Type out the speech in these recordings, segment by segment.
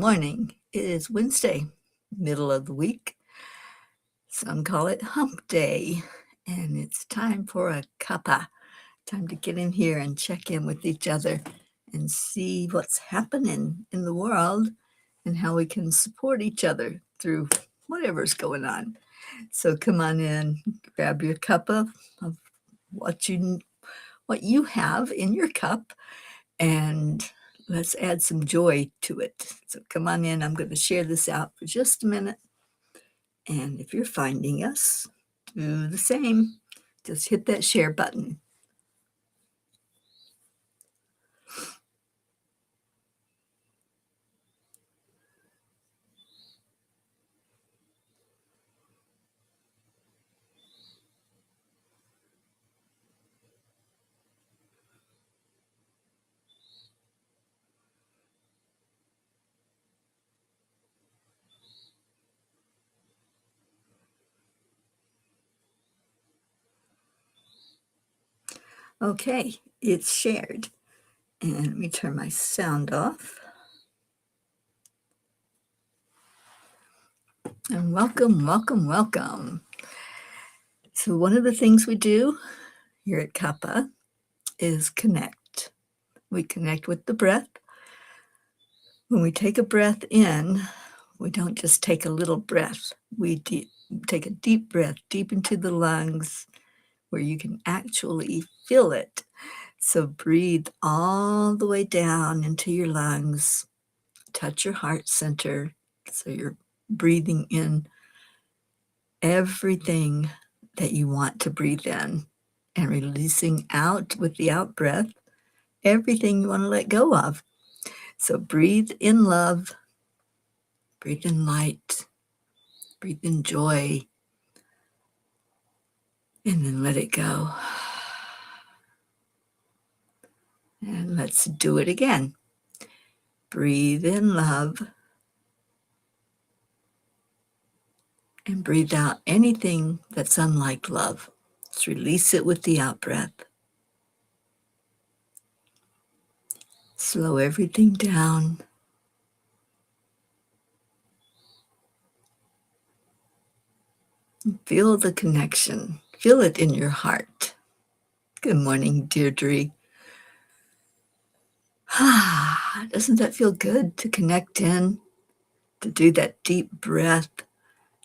morning. It is Wednesday, middle of the week. Some call it hump day, and it's time for a cuppa. Time to get in here and check in with each other and see what's happening in the world and how we can support each other through whatever's going on. So come on in, grab your cup of what you have in your cup, and let's add some joy to it. So come on in. I'm going to share this out for just a minute. And if you're finding us, do the same. Just hit that share button. Okay, it's shared. And let me turn my sound off. And welcome, welcome, welcome. So one of the things we do here at Cuppa is connect. We connect with the breath. When we take a breath in, we don't just take a little breath. We take a deep breath deep into the lungs where you can actually feel it. So breathe all the way down into your lungs. Touch your heart center. So you're breathing in everything that you want to breathe in and releasing out with the out breath everything you want to let go of. So breathe in love, breathe in light, breathe in joy, and then let it go. And let's do it again. Breathe in love and breathe out anything that's unlike love. Let's release it with the out breath. Slow everything down. Feel the connection. Feel it in your heart. Good morning, Deirdre. Doesn't that feel good to connect in, to do that deep breath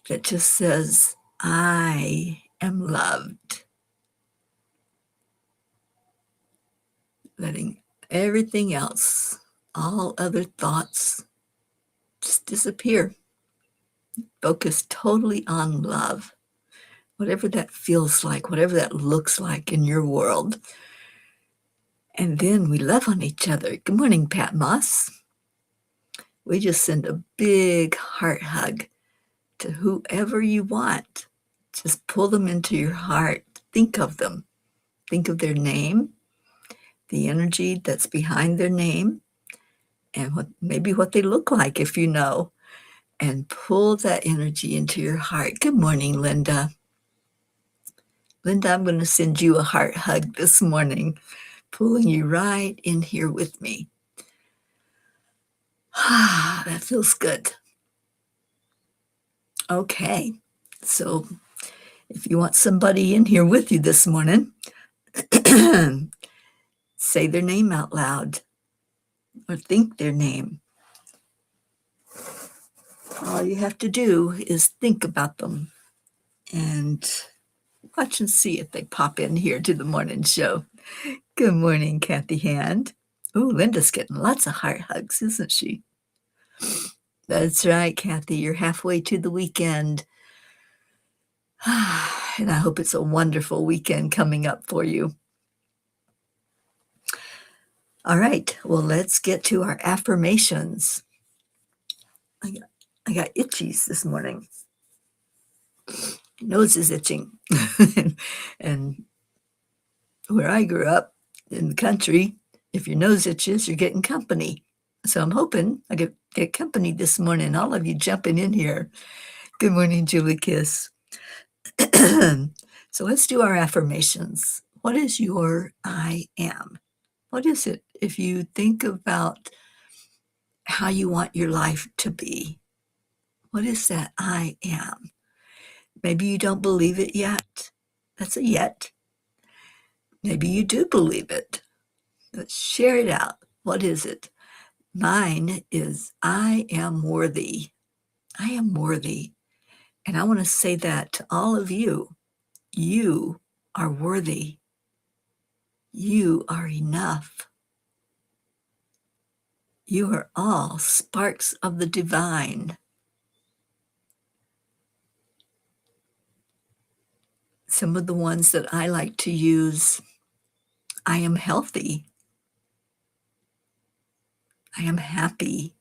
that just says, I am loved. Letting everything else, all other thoughts, just disappear. Focus totally on love. Whatever that feels like, whatever that looks like in your world. And then we love on each other. Good morning, Pat Moss. We just send a big heart hug to whoever you want. Just pull them into your heart. Think of them. Think of their name, the energy that's behind their name, and maybe what they look like if you know. And pull that energy into your heart. Good morning, Linda. Linda, I'm going to send you a heart hug this morning, pulling you right in here with me. That feels good. Okay, so if you want somebody in here with you this morning, say their name out loud or think their name. All you have to do is think about them and watch and see if they pop in here to the morning show. Good morning, Kathy Hand. Oh, Linda's getting lots of heart hugs, isn't she? That's right, Kathy. You're halfway to the weekend. And I hope it's a wonderful weekend coming up for you. All right, well, let's get to our affirmations. I got itchies this morning. My nose is itching. And where I grew up in the country, if your nose itches, you're getting company. So I'm hoping I get company this morning. All of you jumping in here. Good morning, Julie Kiss. So let's do our affirmations. What is your I am? What is it? If you think about how you want your life to be. What is that I am? Maybe you don't believe it yet. That's a yet. Maybe you do believe it. But share it out. What is it? Mine is I am worthy. I am worthy. And I want to say that to all of you. You are worthy. You are enough. You are all sparks of the divine. Some of the ones that I like to use, I am healthy. I am happy.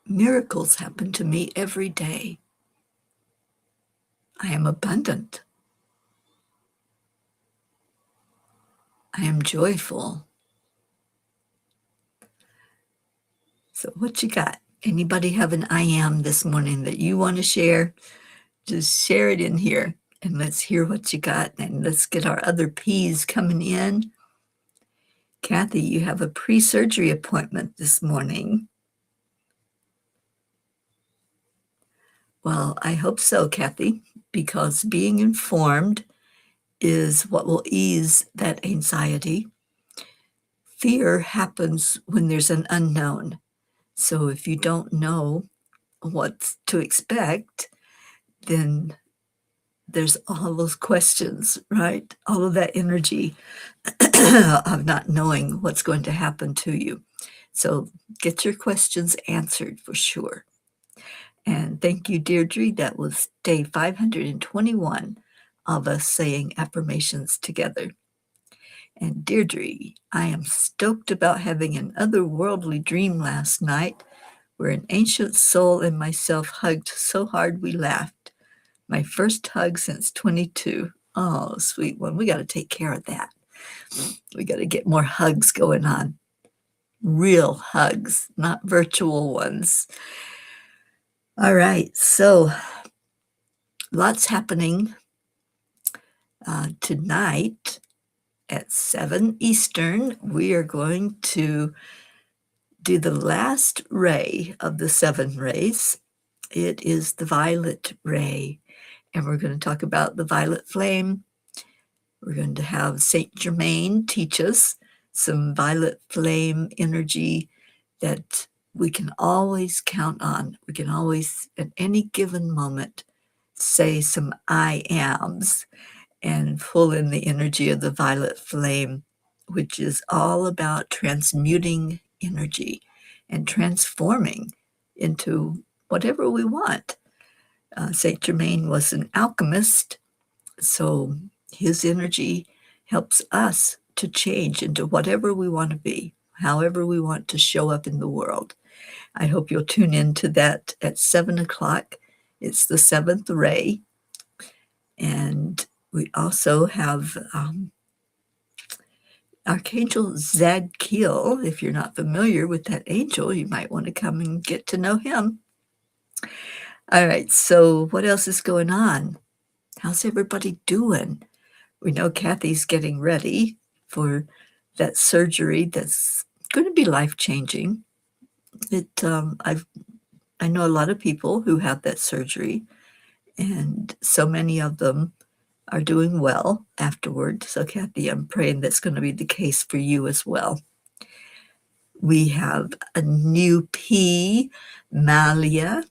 Miracles happen to me every day. I am abundant. I am joyful. So what you got? Anybody have an I am this morning that you want to share? Just share it in here and let's hear what you got. And let's get our other P's coming in. Kathy, you have a pre-surgery appointment this morning. Well, I hope so, Kathy, because being informed is what will ease that anxiety. Fear happens when there's an unknown. So if you don't know what to expect, then there's all those questions, right? All of that energy of not knowing what's going to happen to you. So get your questions answered for sure. And thank you, Deirdre. That was day 521 of us saying affirmations together. And Deirdre, I am stoked about having an otherworldly dream last night where an ancient soul and myself hugged so hard we laughed. My first hug since 22. Oh, sweet one. We got to take care of that. We got to get more hugs going on. Real hugs, not virtual ones. All right. So lots happening tonight at 7 Eastern. We are going to do the last ray of the 7 rays. It is the violet ray. And we're going to talk about the violet flame. We're going to have Saint Germain teach us some violet flame energy that we can always count on. We can always, at any given moment, say some I ams and pull in the energy of the violet flame, which is all about transmuting energy and transforming into whatever we want. Saint Germain was an alchemist, so his energy helps us to change into whatever we want to be, however we want to show up in the world. I hope you'll tune in to that at 7 o'clock. It's the 7th ray. And we also have Archangel Zadkiel. If you're not familiar with that angel, you might want to come and get to know him. All right, so what else is going on? How's everybody doing? We know Kathy's getting ready for that surgery that's going to be life-changing. I know a lot of people who have that surgery, and so many of them are doing well afterward. So, Kathy, I'm praying that's going to be the case for you as well. We have a new P, Malia,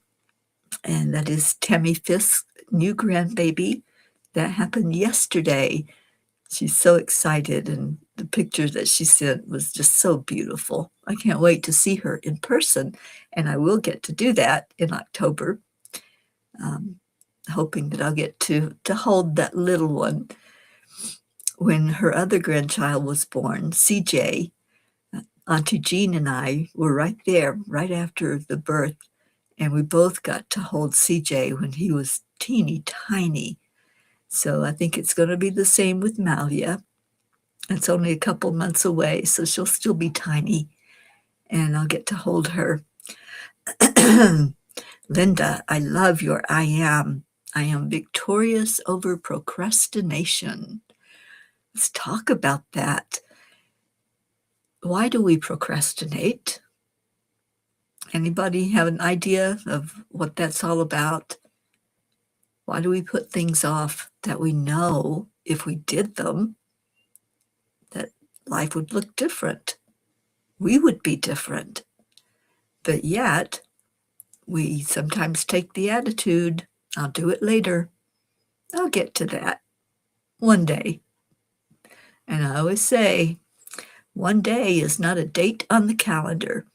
and that is Tammy Fisk's new grandbaby. That happened yesterday. She's so excited, and the picture that she sent was just so beautiful. I can't wait to see her in person, and I will get to do that in October, hoping that I'll get to hold that little one. When her other grandchild was born, CJ, Auntie Jean and I were right there, right after the birth, and we both got to hold CJ when he was teeny tiny. So I think it's going to be the same with Malia. It's only a couple months away, so she'll still be tiny, and I'll get to hold her. Linda, I love your I am. I am victorious over procrastination. Let's talk about that. why do we procrastinate? Anybody have an idea of what that's all about? Why do we put things off that we know if we did them, that life would look different? We would be different. But yet, we sometimes take the attitude, I'll do it later. I'll get to that one day. And I always say, one day is not a date on the calendar.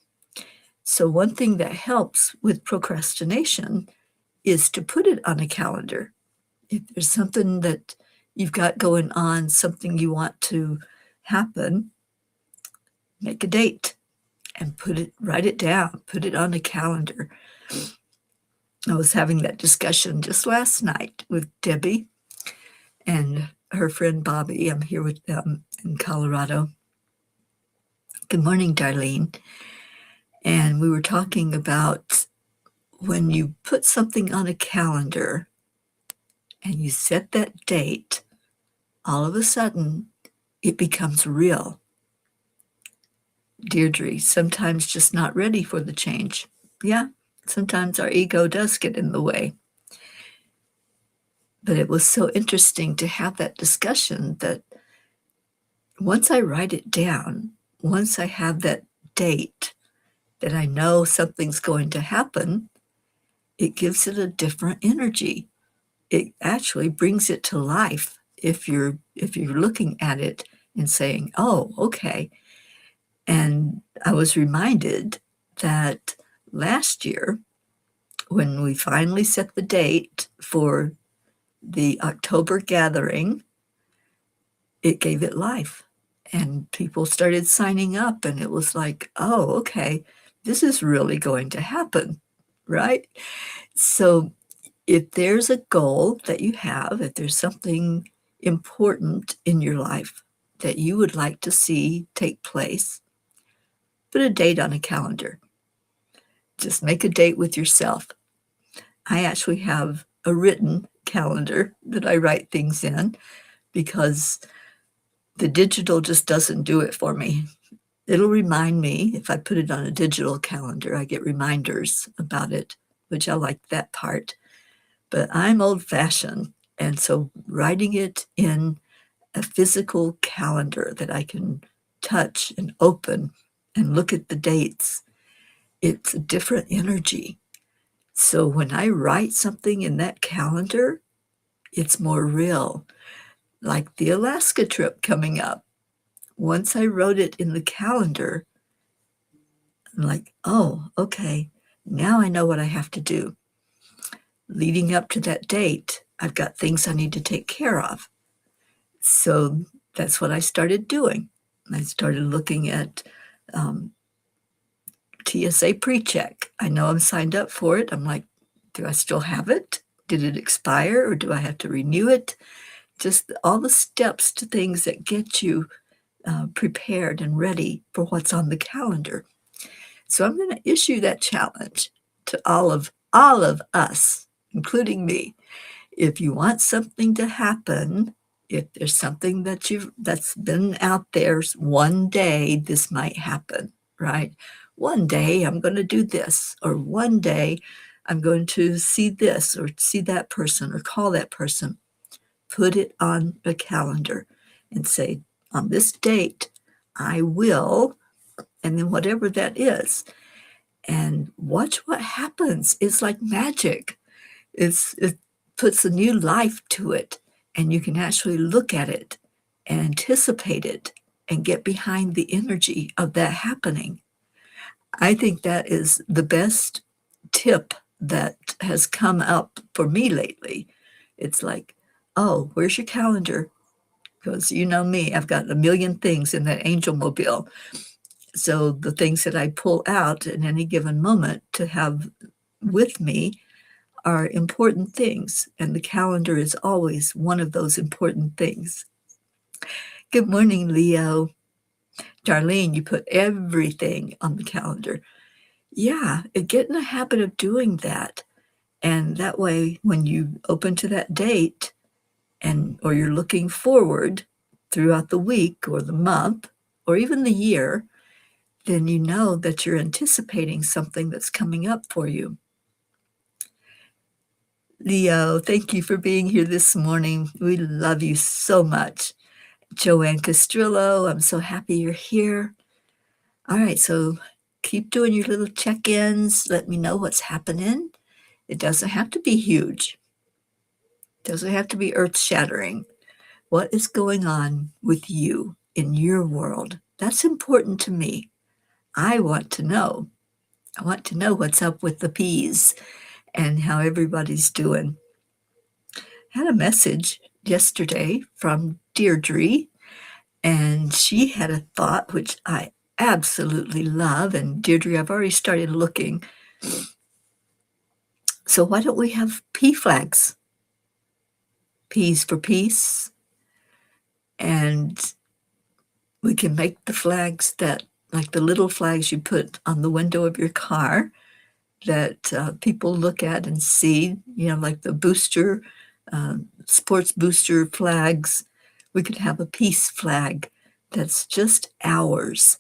So one thing that helps with procrastination is to put it on a calendar. If there's something that you've got going on, something you want to happen, make a date and write it down, put it on a calendar. I was having that discussion just last night with Debbie and her friend Bobby. I'm here with them in Colorado. Good morning, Darlene. And we were talking about when you put something on a calendar and you set that date, all of a sudden it becomes real. Deirdre, sometimes just not ready for the change. Yeah, sometimes our ego does get in the way. But it was so interesting to have that discussion that once I write it down, once I have that date that I know something's going to happen, it gives it a different energy. It actually brings it to life if you're looking at it and saying, oh, okay. And I was reminded that last year, when we finally set the date for the October gathering, it gave it life. And people started signing up, and it was like, oh, okay, this is really going to happen, right? So if there's a goal that you have, if there's something important in your life that you would like to see take place, put a date on a calendar. Just make a date with yourself. I actually have a written calendar that I write things in because the digital just doesn't do it for me. It'll remind me, if I put it on a digital calendar, I get reminders about it, which I like that part. But I'm old-fashioned, and so writing it in a physical calendar that I can touch and open and look at the dates, it's a different energy. So when I write something in that calendar, it's more real. Like the Alaska trip coming up. Once I wrote it in the calendar, I'm like, oh, okay, now I know what I have to do. Leading up to that date, I've got things I need to take care of. So that's what I started doing. I started looking at TSA pre-check. I know I'm signed up for it. I'm like, do I still have it? Did it expire, or do I have to renew it? Just all the steps to things that get you prepared and ready for what's on the calendar. So I'm going to issue that challenge to all of us, including me. If you want something to happen, if there's something that's been out there, one day this might happen, right? One day I'm going to do this, or one day I'm going to see this or see that person or call that person. Put it on a calendar and say, on this date, I will, and then whatever that is. And watch what happens. It's like magic. It puts a new life to it, and you can actually look at it and anticipate it and get behind the energy of that happening. I think that is the best tip that has come up for me lately. It's like, oh, where's your calendar? Because you know me, I've got a million things in that angel mobile. So the things that I pull out at any given moment to have with me are important things, and the calendar is always one of those important things. Good morning, Leo. Darlene, you put everything on the calendar. Yeah, get in the habit of doing that. And that way, when you open to that date, or you're looking forward throughout the week or the month or even the year, then you know that you're anticipating something that's coming up for you. Leo, thank you for being here this morning. We love you so much. Joanne Castrillo, I'm so happy you're here. All right, so keep doing your little check-ins. Let me know what's happening. It doesn't have to be huge. It doesn't have to be earth-shattering. What is going on with you in your world? That's important to me. I want to know. I want to know what's up with the peas and how everybody's doing. I had a message yesterday from Deirdre, and she had a thought which I absolutely love. And Deirdre, I've already started looking. So why don't we have pea flags? Peas for peace. And we can make the flags that, like the little flags you put on the window of your car that people look at and see, like the booster, sports booster flags. We could have a peace flag that's just ours,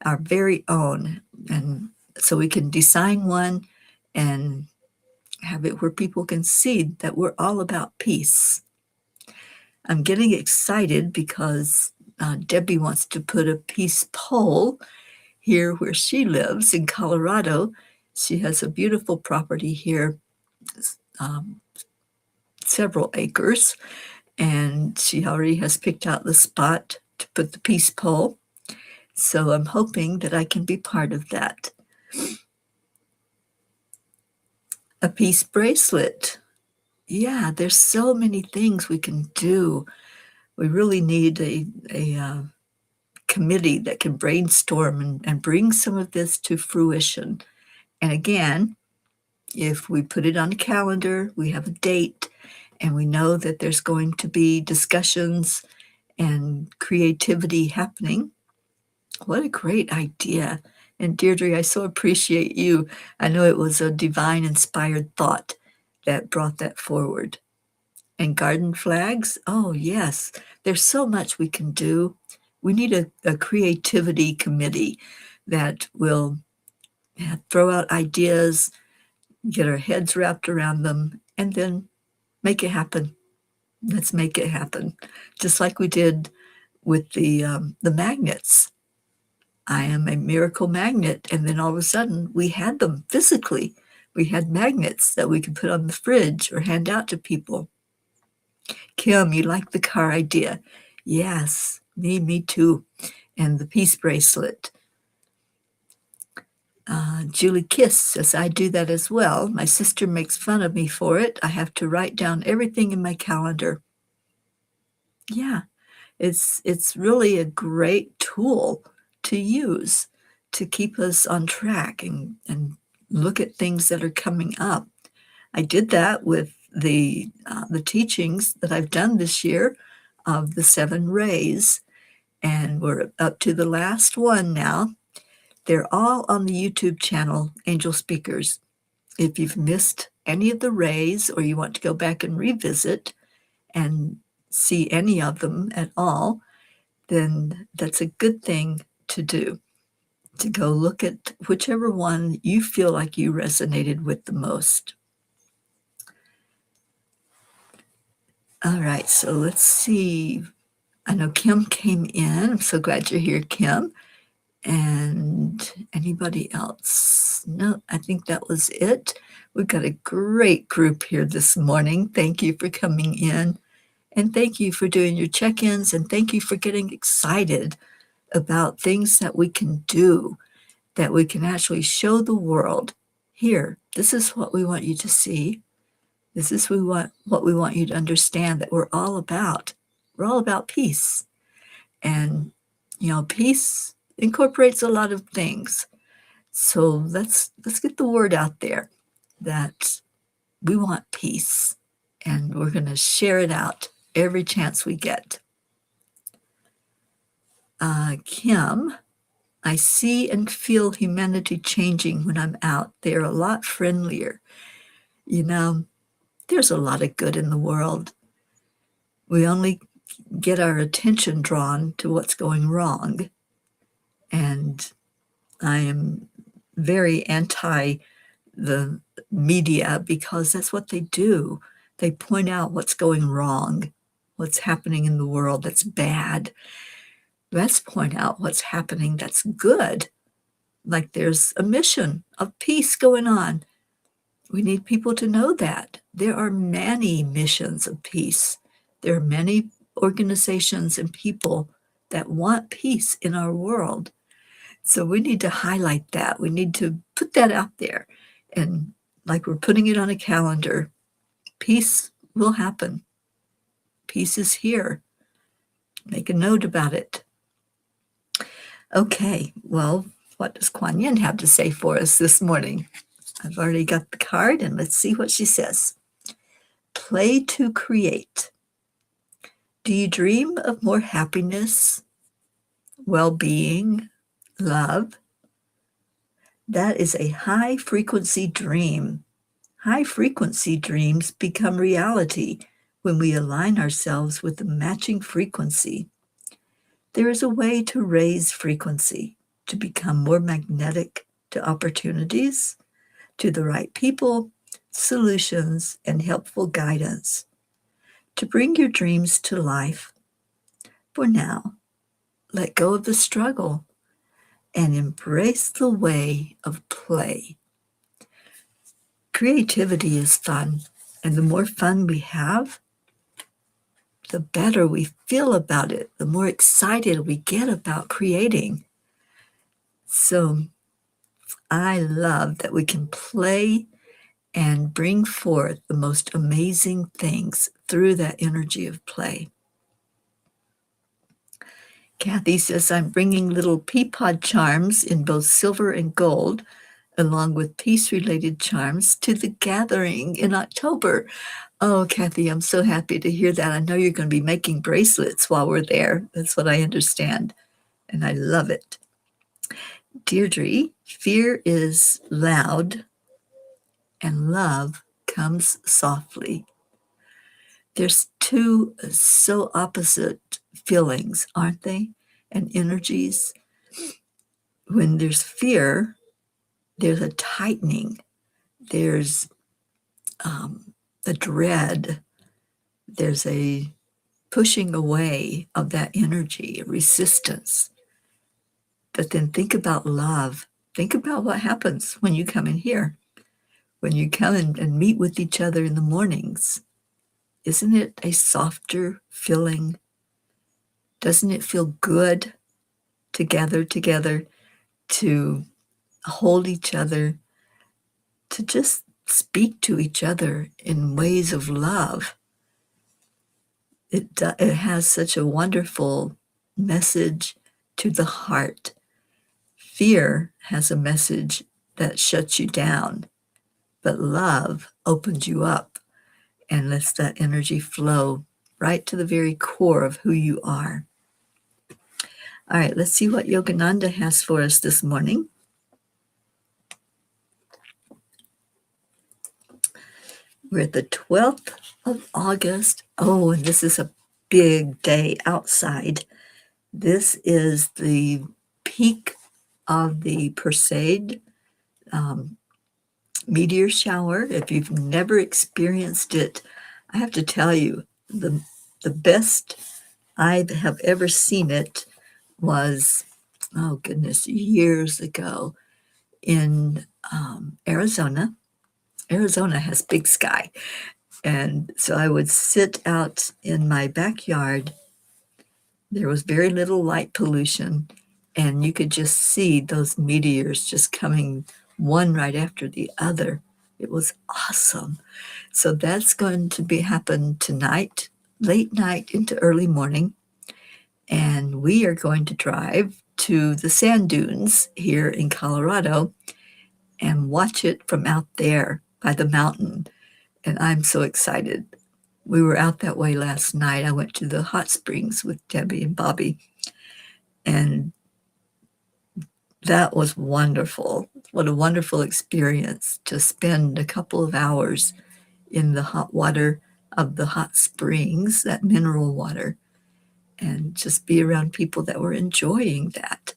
our very own. And so we can design one and have it where people can see that we're all about peace. I'm getting excited because Debbie wants to put a peace pole here where she lives in Colorado. She has a beautiful property here, several acres, and she already has picked out the spot to put the peace pole. So I'm hoping that I can be part of that. A peace bracelet. Yeah, there's so many things we can do. We really need a committee that can brainstorm and bring some of this to fruition. And again, if we put it on a calendar, we have a date, and we know that there's going to be discussions and creativity happening. What a great idea. And Deirdre, I so appreciate you. I know it was a divine inspired thought that brought that forward. And garden flags, oh yes, there's so much we can do. We need a creativity committee that will throw out ideas, get our heads wrapped around them, and then make it happen. Let's make it happen. Just like we did with the magnets. I am a miracle magnet. And then all of a sudden we had them physically. We had magnets that we could put on the fridge or hand out to people. Kim, you like the car idea? Yes, me too. And the peace bracelet. Julie Kiss says, I do that as well. My sister makes fun of me for it. I have to write down everything in my calendar. Yeah, it's really a great tool to use to keep us on track and look at things that are coming up. I did that with the teachings that I've done this year of the 7 rays, and we're up to the last one now. They're all on the YouTube channel, Angel Speakers. If you've missed any of the rays or you want to go back and revisit and see any of them at all, then that's a good thing to do, to go look at whichever one you feel like you resonated with the most. All right, so let's see. I know Kim came in. I'm so glad you're here, Kim. And anybody else? No, I think that was it. We've got a great group here this morning. Thank you for coming in. And thank you for doing your check-ins. And thank you for getting excited about things that we can do, that we can actually show the world. Here, this is what we want you to see. This is what we want you to understand, that we're all about. We're all about peace. And, peace incorporates a lot of things. So let's get the word out there that we want peace, and we're going to share it out every chance we get. Kim, I see and feel humanity changing when I'm out. They are a lot friendlier. There's a lot of good in the world. We only get our attention drawn to what's going wrong. And I am very anti the media because that's what they do. They point out what's going wrong, what's happening in the world that's bad. Let's point out what's happening that's good. Like there's a mission of peace going on. We need people to know that. There are many missions of peace. There are many organizations and people that want peace in our world. So we need to highlight that. We need to put that out there. And like we're putting it on a calendar, peace will happen. Peace is here. Make a note about it. Okay, well, what does Kuan Yin have to say for us this morning? I've already got the card, and let's see what she says. Play to create. Do you dream of more happiness, well-being, love? That is a high-frequency dream. High-frequency dreams become reality when we align ourselves with the matching frequency. There is a way to raise frequency, to become more magnetic to opportunities, to the right people, solutions, and helpful guidance. To bring your dreams to life. For now, let go of the struggle and embrace the way of play. Creativity is fun, and the more fun we have, the better we feel about it, the more excited we get about creating. So I love that we can play and bring forth the most amazing things through that energy of play. Kathy says, I'm bringing little pea pod charms in both silver and gold, along with peace-related charms, to the gathering in October. Oh, Kathy, I'm so happy to hear that. I know you're going to be making bracelets while we're there. That's what I understand, and I love it. Deirdre, fear is loud, and love comes softly. There's two so opposite feelings, aren't they? And energies. When there's fear, there's a tightening. There's a dread. There's a pushing away of that energy, resistance. But then think about love. Think about what happens when you come in here, when you come in and meet with each other in the mornings. Isn't it a softer feeling? Doesn't it feel good to gather together, to hold each other, to just speak to each other in ways of love? It has such a wonderful message to the heart. Fear has a message that shuts you down, but love opens you up and lets that energy flow right to the very core of who you are. All right, let's see what Yogananda has for us this morning. We're at the 12th of August. Oh, and this is a big day outside. This is the peak of the Perseid meteor shower. If you've never experienced it, I have to tell you, the best I have ever seen it was, oh goodness, years ago in Arizona. Arizona has big sky. And so I would sit out in my backyard. There was very little light pollution, and you could just see those meteors just coming one right after the other. It was awesome. So that's going to happen tonight, late night into early morning. And we are going to drive to the sand dunes here in Colorado and watch it from out there by the mountain. And I'm so excited. We were out that way last night. I went to the hot springs with Debbie and Bobby, and that was wonderful. What a wonderful experience to spend a couple of hours in the hot water of the hot springs, that mineral water, and just be around people that were enjoying that.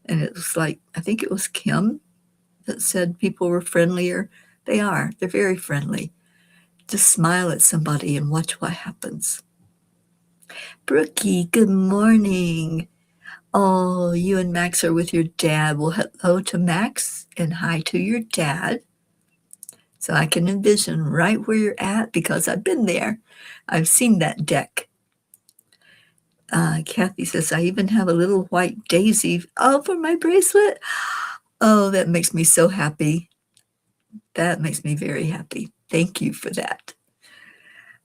And it was like, I think it was Kim that said people were friendlier. They are. They're very friendly. Just smile at somebody and watch what happens. Brookie, good morning. Oh, you and Max are with your dad. Well, hello to Max and hi to your dad. So I can envision right where you're at because I've been there. I've seen that deck. Kathy says, I even have a little white daisy for my bracelet. Oh, that makes me so happy. That makes me very happy. Thank you for that.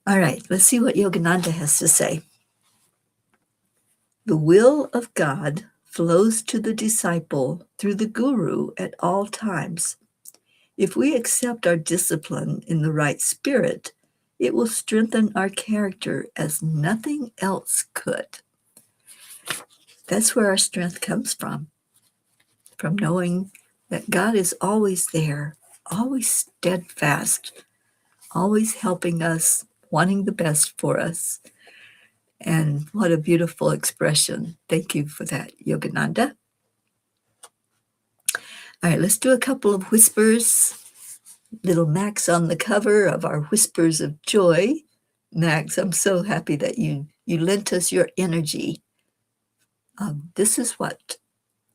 All right, let's see what Yogananda has to say. The will of God flows to the disciple through the guru at all times. If we accept our discipline in the right spirit, it will strengthen our character as nothing else could. That's where our strength comes from knowing that God is always there, always steadfast, always helping us, wanting the best for us. And what a beautiful expression. Thank you for that, Yogananda. All right, let's do a couple of whispers. Little Max on the cover of our Whispers of Joy. Max, I'm so happy that you lent us your energy. This is what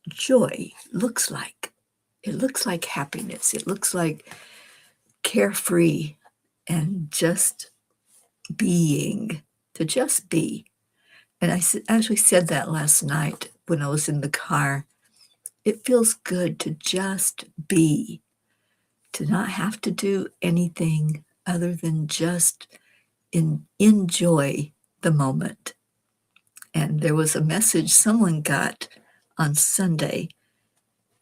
joy looks like. It looks like happiness. It looks like carefree and just being, to just be. And I actually said that last night when I was in the car. It feels good to just be, to not have to do anything other than just enjoy the moment. And there was a message someone got on Sunday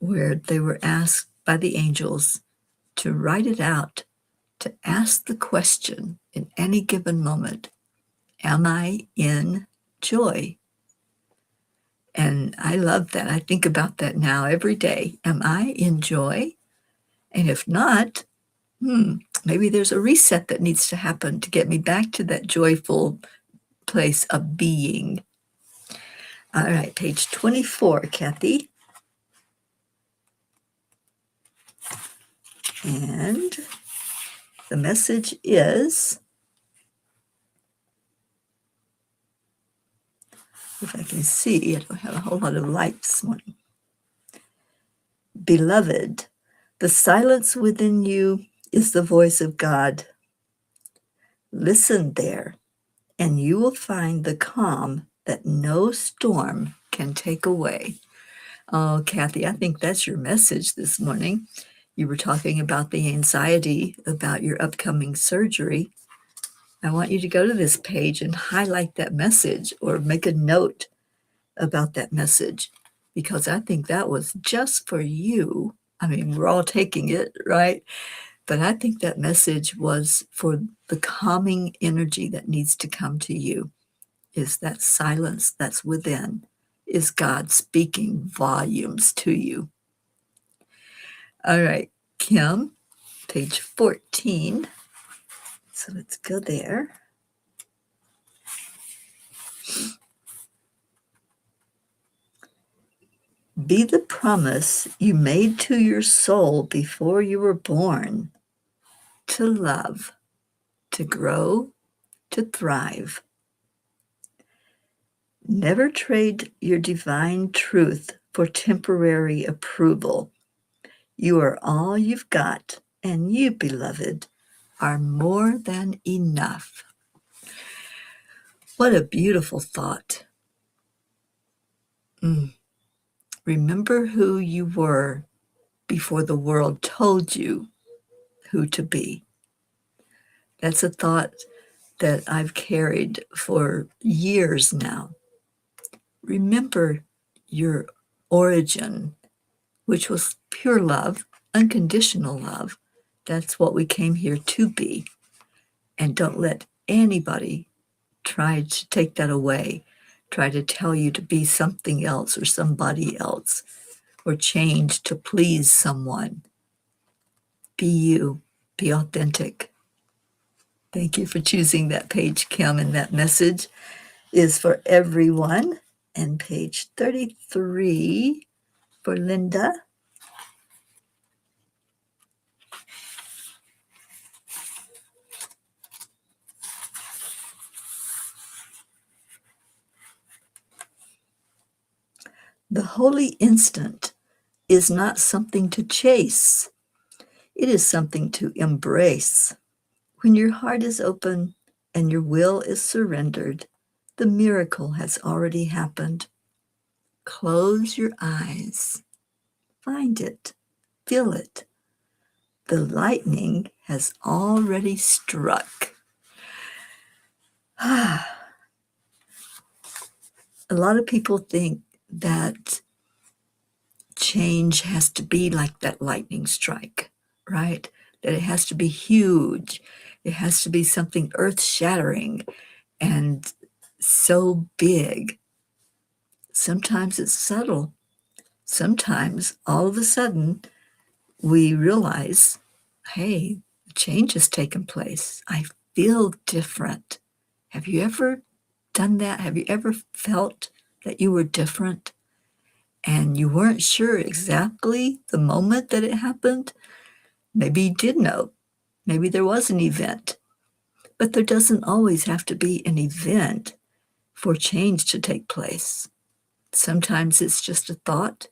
where they were asked by the angels to write it out, to ask the question in any given moment, am I in joy? And I love that. I think about that now every day. Am I in joy? And if not, maybe there's a reset that needs to happen to get me back to that joyful place of being. All right, page 24, Kathy. And the message is, if I can see, I don't have a whole lot of light this morning. Beloved, the silence within you is the voice of God. Listen there, and you will find the calm that no storm can take away. Oh, Kathy, I think that's your message this morning. You were talking about the anxiety about your upcoming surgery. I want you to go to this page and highlight that message or make a note about that message, because I think that was just for you. I mean, we're all taking it, right? But I think that message was for the calming energy that needs to come to you, is that silence that's within, is God speaking volumes to you. All right, Kim, page 14. So let's go there. Be the promise you made to your soul before you were born, to love, to grow, to thrive. Never trade your divine truth for temporary approval. You are all you've got, and you, beloved, are more than enough. What a beautiful thought. Remember who you were before the world told you who to be. That's a thought that I've carried for years now. Remember your origin, which was pure love, unconditional love. That's what we came here to be. And don't let anybody try to take that away, try to tell you to be something else or somebody else, or change to please someone. Be you, be authentic. Thank you for choosing that page, Kim, and that message is for everyone. And page 33 for Linda. The holy instant is not something to chase. It is something to embrace. When your heart is open and your will is surrendered, the miracle has already happened. Close your eyes. Find it. Feel it. The lightning has already struck. A lot of people think that change has to be like that lightning strike, right? That it has to be huge. It has to be something earth-shattering and so big. Sometimes it's subtle. Sometimes all of a sudden we realize, hey, change has taken place. I feel different. Have you ever done that? Have you ever felt that you were different and you weren't sure exactly the moment that it happened? Maybe you did know. Maybe there was an event. But there doesn't always have to be an event for change to take place. Sometimes it's just a thought.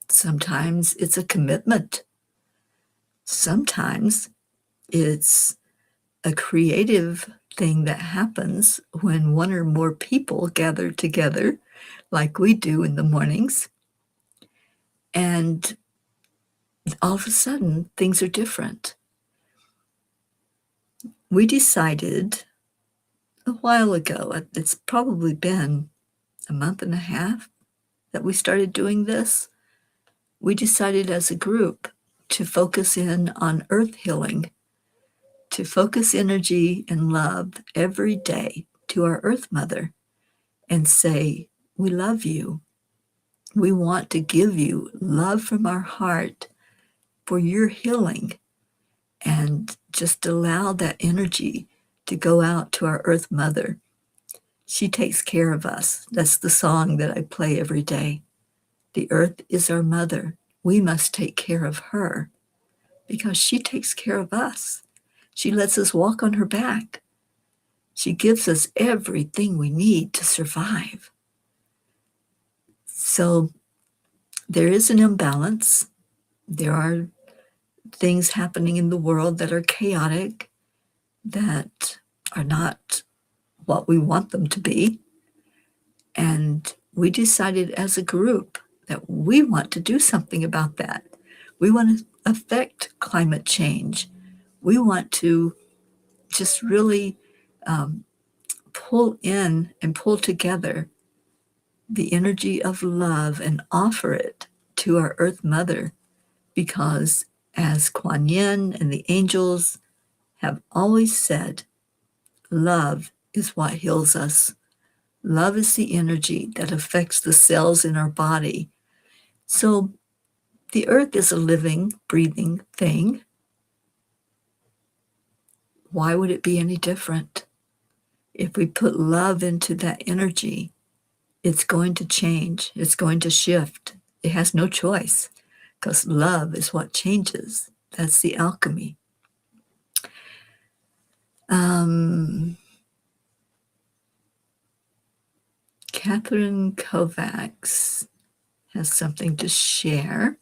Sometimes it's a commitment. Sometimes it's a creative thing that happens when one or more people gather together, like we do in the mornings, and all of a sudden things are different. We decided a while ago, it's probably been a month and a half that we started doing this. We decided as a group to focus in on earth healing, to focus energy and love every day to our Earth Mother and say, we love you. We want to give you love from our heart for your healing, and just allow that energy to go out to our Earth Mother. She takes care of us. That's the song that I play every day. The earth is our mother. We must take care of her because she takes care of us. She lets us walk on her back. She gives us everything we need to survive. So there is an imbalance. There are things happening in the world that are chaotic, that are not what we want them to be. And we decided as a group that we want to do something about that. We want to affect climate change. We want to just really pull in and pull together the energy of love and offer it to our Earth Mother, because as Kuan Yin and the angels have always said, love is what heals us. Love is the energy that affects the cells in our body. So the earth is a living, breathing thing. Why would it be any different? If we put love into that energy, it's going to change. It's going to shift. It has no choice, because love is what changes. That's the alchemy. Catherine Kovacs has something to share.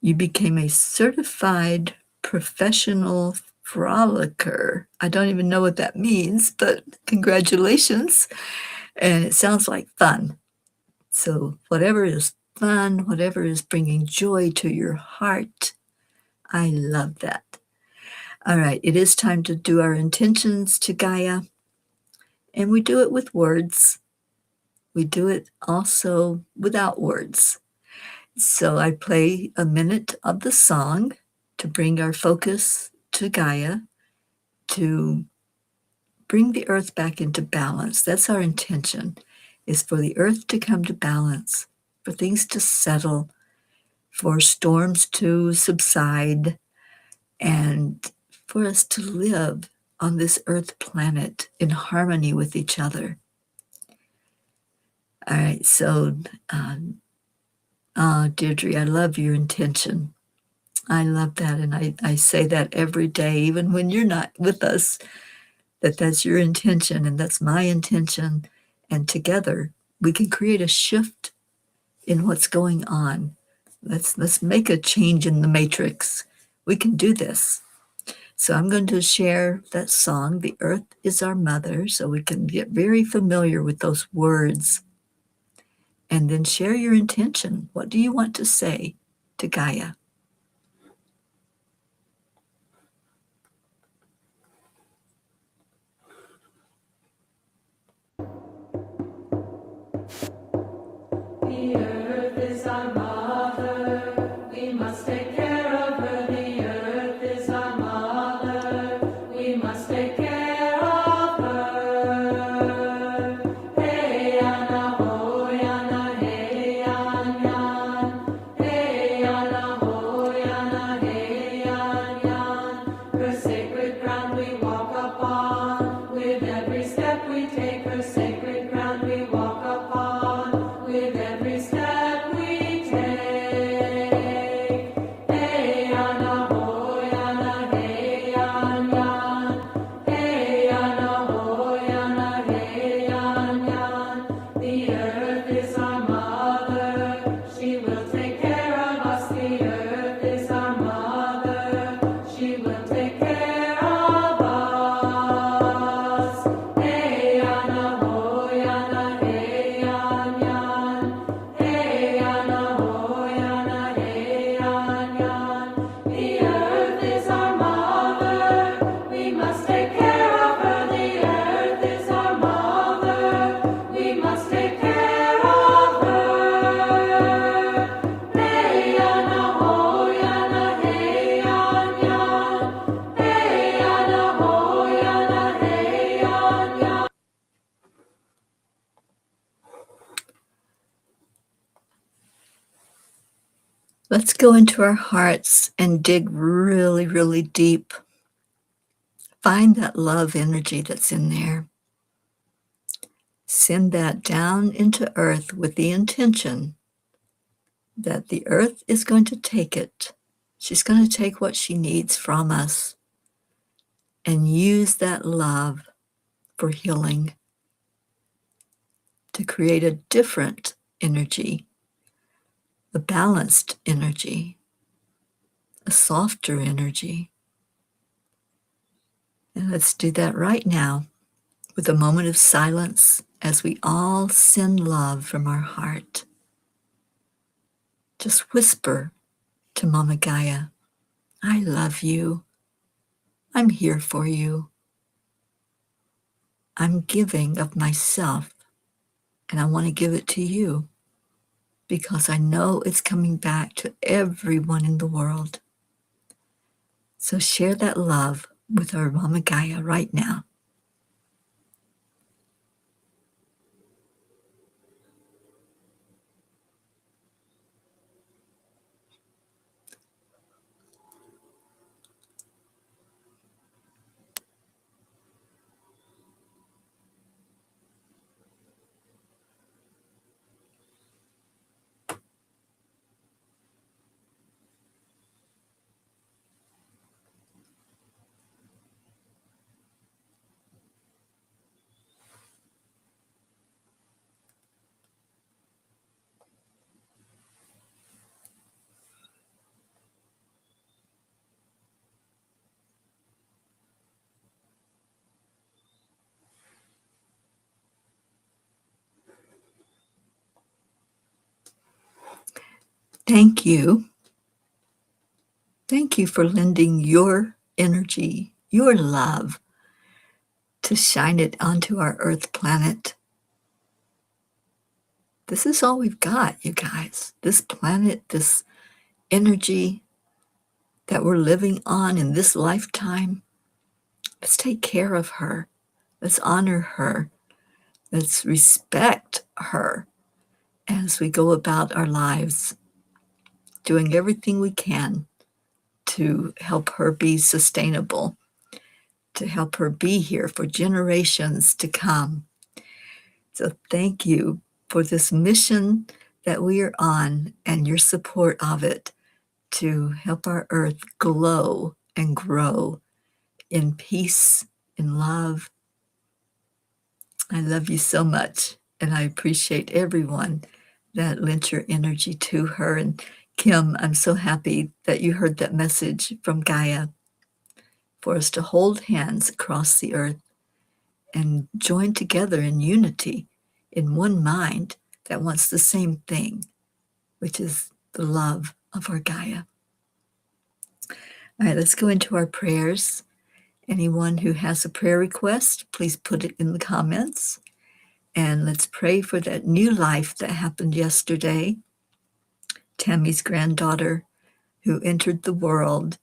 You became a certified professional frolicker. I don't even know what that means, but congratulations. And it sounds like fun. So whatever is fun, whatever is bringing joy to your heart, I love that. All right, it is time to do our intentions to Gaia. And we do it with words. We do it also without words. So I play a minute of the song to bring our focus to Gaia, to bring the earth back into balance. That's our intention, is for the earth to come to balance, for things to settle, for storms to subside, and for us to live on this earth planet in harmony with each other. All right, so Deirdre, I love your intention. I love that, and I say that every day, even when you're not with us, that's your intention, and that's my intention, and together we can create a shift in what's going on. Let's make a change in the matrix. We can do this. So I'm going to share that song, The Earth is Our Mother, so we can get very familiar with those words. And then share your intention. What do you want to say to Gaia? The earth is our mother, we must take care of her. The earth is our mother, we must take care of her. Hey Anna ho Anna, hey Yan Yan. Hey Anna ho Anna, hey Yan Yan. Her sacred ground we walk upon, with every step we take. Her sacred ground we walk upon, with every step we take. Hey Anna ho Anna, hey Yan Yan. Hey Anna ho Anna, hey Yan Yan. The earth is our mother, she will take care of us. The earth is our mother, she will take care of us. Hey Anna ho Anna, hey Yan Yan. Hey Anna ho Anna, hey Yan Yan. The earth is our mother, we must take care of her. The earth is our mother, we must take care of her. Hey Anna ho Anna, hey Yan Yan. Hey Anna ho Anna, hey Yan Yan. Let's go into our hearts and dig really, really deep. Find that love energy that's in there. Send that down into earth with the intention that the earth is going to take it. She's going to take what she needs from us and use that love for healing, to create a different energy, a balanced energy, a softer energy. And let's do that right now with a moment of silence as we all send love from our heart. Just whisper to Mama Gaia, I love you. I'm here for you. I'm giving of myself, and I want to give it to you because I know it's coming back to everyone in the world. So share that love with our Mama Gaia right now. Thank you. Thank you for lending your energy, your love, to shine it onto our Earth planet. This is all we've got, you guys. This planet, this energy that we're living on in this lifetime. Let's take care of her. Let's honor her. Let's respect her as we go about our lives, doing everything we can to help her be sustainable, to help her be here for generations to come. So thank you for this mission that we are on and your support of it to help our earth glow and grow in peace, in love. I love you so much, and I appreciate everyone that lent your energy to her. And Kim, I'm so happy that you heard that message from Gaia for us to hold hands across the earth and join together in unity, in one mind that wants the same thing, which is the love of our Gaia. All right, let's go into our prayers. Anyone who has a prayer request, please put it in the comments. And let's pray for that new life that happened yesterday. Tammy's granddaughter who entered the world.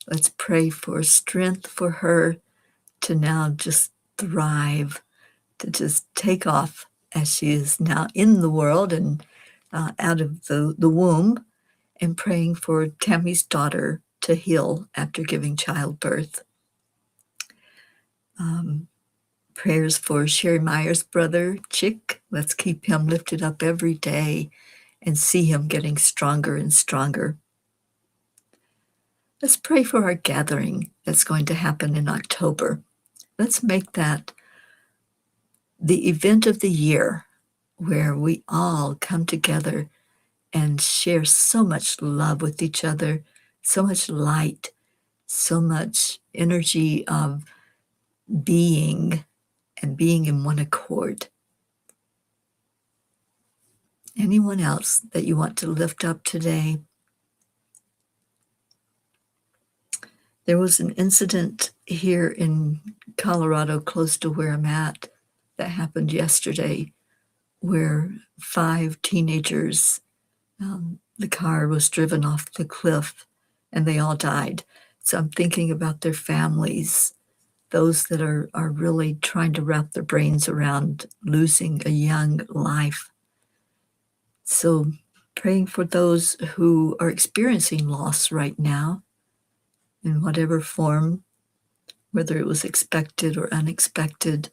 Let's pray for strength for her to now just thrive, to just take off as she is now in the world and out of the womb, and praying for Tammy's daughter to heal after giving childbirth. Prayers for Sherry Meyer's brother, Chick. Let's keep him lifted up every day and see him getting stronger and stronger. Let's pray for our gathering that's going to happen in October. Let's make that the event of the year where we all come together and share so much love with each other, so much light, so much energy of being and being in one accord. Anyone else that you want to lift up today? There was an incident here in Colorado, close to where I'm at, that happened yesterday, where 5 teenagers, the car was driven off the cliff and they all died. So I'm thinking about their families, those that are really trying to wrap their brains around losing a young life. So praying for those who are experiencing loss right now, in whatever form, whether it was expected or unexpected,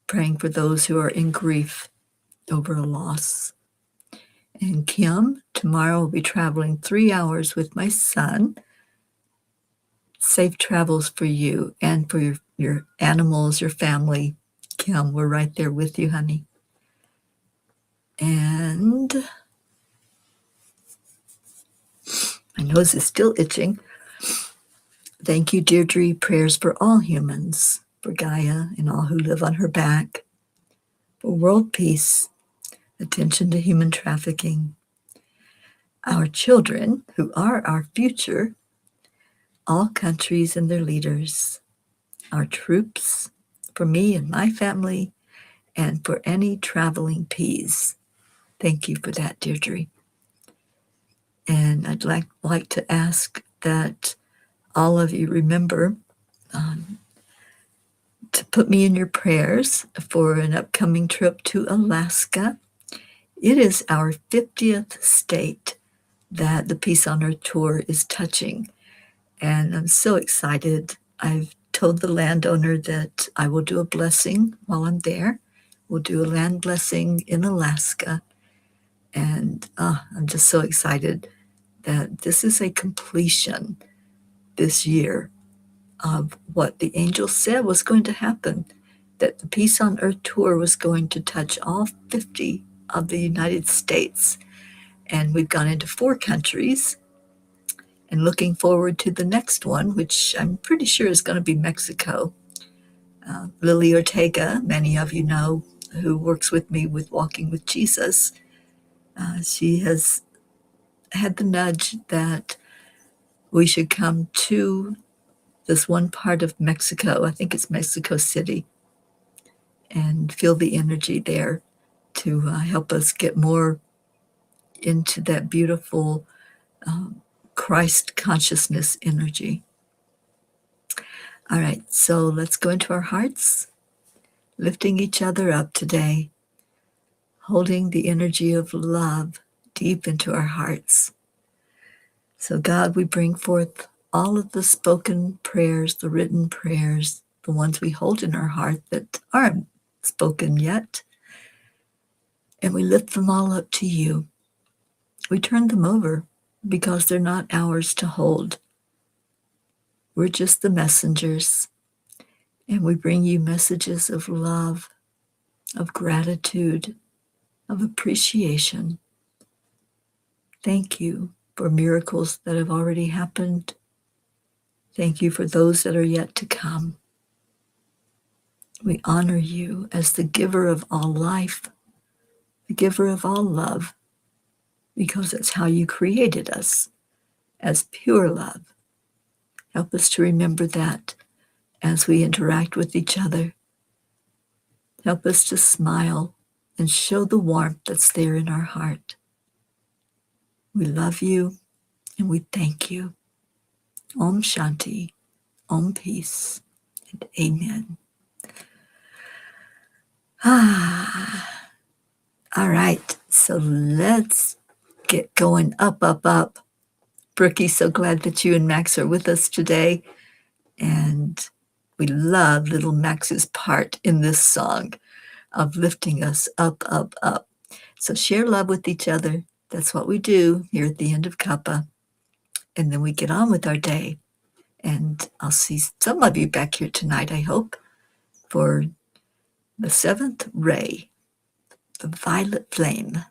praying for those who are in grief over a loss. And Kim, tomorrow will be traveling 3 hours with my son. Safe travels for you and for your animals, your family. Kim, we're right there with you, honey. And my nose is still itching. Thank you, Deirdre. Prayers for all humans, for Gaia and all who live on her back, for world peace, attention to human trafficking, our children who are our future, all countries and their leaders, our troops, for me and my family, and for any traveling peas. Thank you for that, Deirdre. And I'd like to ask that all of you remember to put me in your prayers for an upcoming trip to Alaska. It is our 50th state that the Peace on Earth tour is touching, and I'm so excited. I've told the landowner that I will do a blessing while I'm there. We'll do a land blessing in Alaska, and I'm just so excited that this is a completion this year of what the angel said was going to happen, that the Peace on Earth tour was going to touch all 50 of the United States. And we've gone into 4 countries and looking forward to the next one, which I'm pretty sure is going to be Mexico. Lily Ortega, many of you know, who works with me with Walking with Jesus, she has had the nudge that we should come to this one part of Mexico, I think it's Mexico City, and feel the energy there to help us get more into that beautiful Christ consciousness energy. All right, so let's go into our hearts, lifting each other up today, holding the energy of love deep into our hearts. So God, we bring forth all of the spoken prayers, the written prayers, the ones we hold in our heart that aren't spoken yet, and we lift them all up to you. We turn them over because they're not ours to hold. We're just the messengers, and we bring you messages of love, of gratitude, of appreciation. Thank you for miracles that have already happened. Thank you for those that are yet to come. We honor you as the giver of all life, the giver of all love, because that's how you created us, as pure love. Help us to remember that as we interact with each other. Help us to smile and show the warmth that's there in our heart. We love you and we thank you. Om Shanti, Om Peace, and Amen. All right, so let's get going up, up, up. Brookie, so glad that you and Max are with us today. And we love little Max's part in this song of lifting us up, up, up. So share love with each other. That's what we do here at the end of Cuppa. And then we get on with our day. And I'll see some of you back here tonight, I hope, for the 7th ray, the violet flame.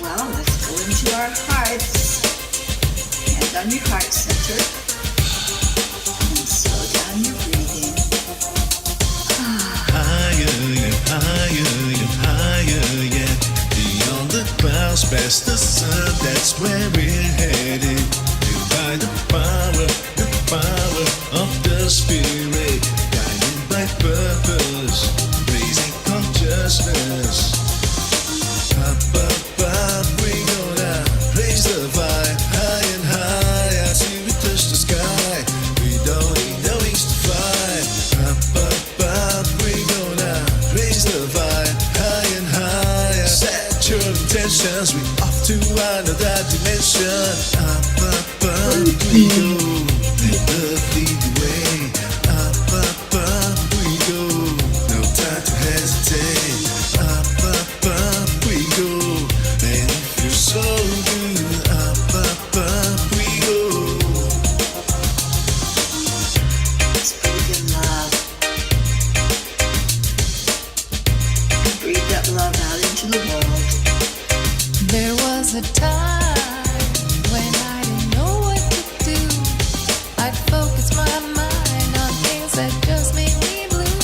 Well, let's go into our hearts. Hand on your heart center. And slow down your breathing. Higher, higher, yeah. Beyond the clouds, past the sun, that's where we're headed. By the power of the Spirit, guided by purpose, raising consciousness. Up, up, up, we gonna raise the vibe, high and high, till we touch the sky. We don't need no wings to fly. Up, up, we gonna raise the vibe, high and high. Set your intentions, we off to another dimension. Up, we go, let love lead the way. Up, we go, no time to hesitate. Up, we go, and it feels so good. Up, we go. Speak in love. Breathe that love out into the world. There was a time when I didn't know what to do. I'd focus my mind on things that just made me blue.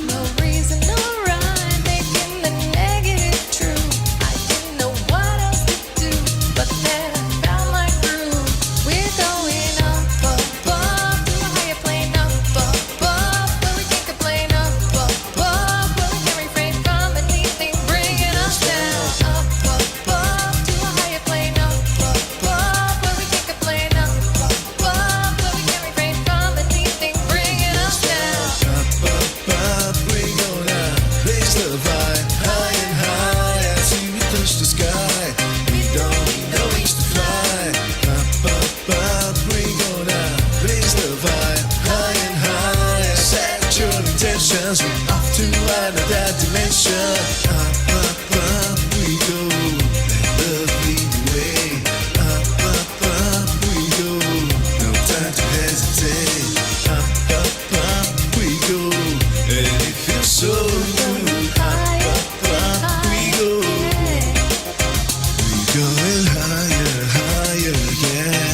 No reason, no rhyme, making the negative true. I didn't know what else to do, but then I found my groove. We're going up, up, up, to a higher plane, up, where we can't complain, up, where we can't refrain from anything bringing us down. Up, to a higher plane, up, where we can't complain, up, where we can't refrain from anything bringing us down. Up, we gonna raise the vibe, high and high, till we touch the sky. We don't need no wings to fly. Up, we gonna raise the vibe, high and high. Set your intentions, we off to another dimension. Up, we go, let love lead the way. Up, we go, no time to hesitate. Up, we go, and it feels so good. Up, we go, we going higher, higher, yeah.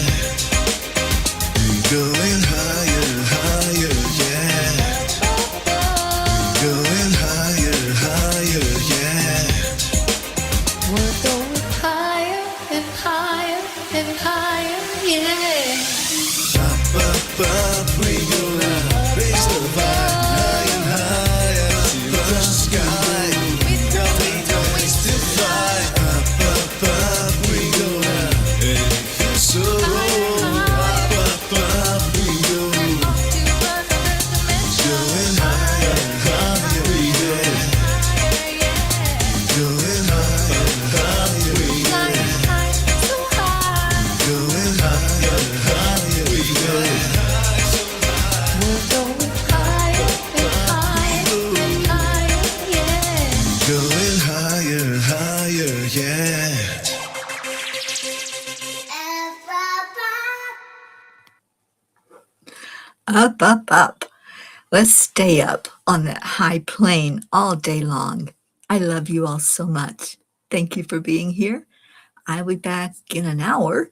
We going higher, higher, yeah. We going higher, higher, yeah. Up, up, up. Let's stay up on that high plane all day long. I love you all so much. Thank you for being here. I'll be back in an hour.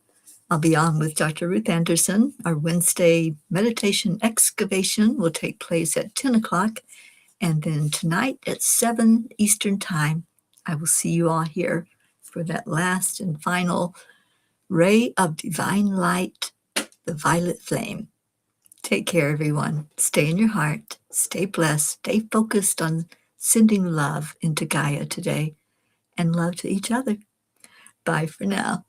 I'll be on with Dr. Ruth Anderson. Our Wednesday meditation excavation will take place at 10 o'clock. And then tonight at 7 Eastern Time, I will see you all here for that last and final ray of divine light, the violet flame. Take care, everyone. Stay in your heart. Stay blessed. Stay focused on sending love into Gaia today and love to each other. Bye for now.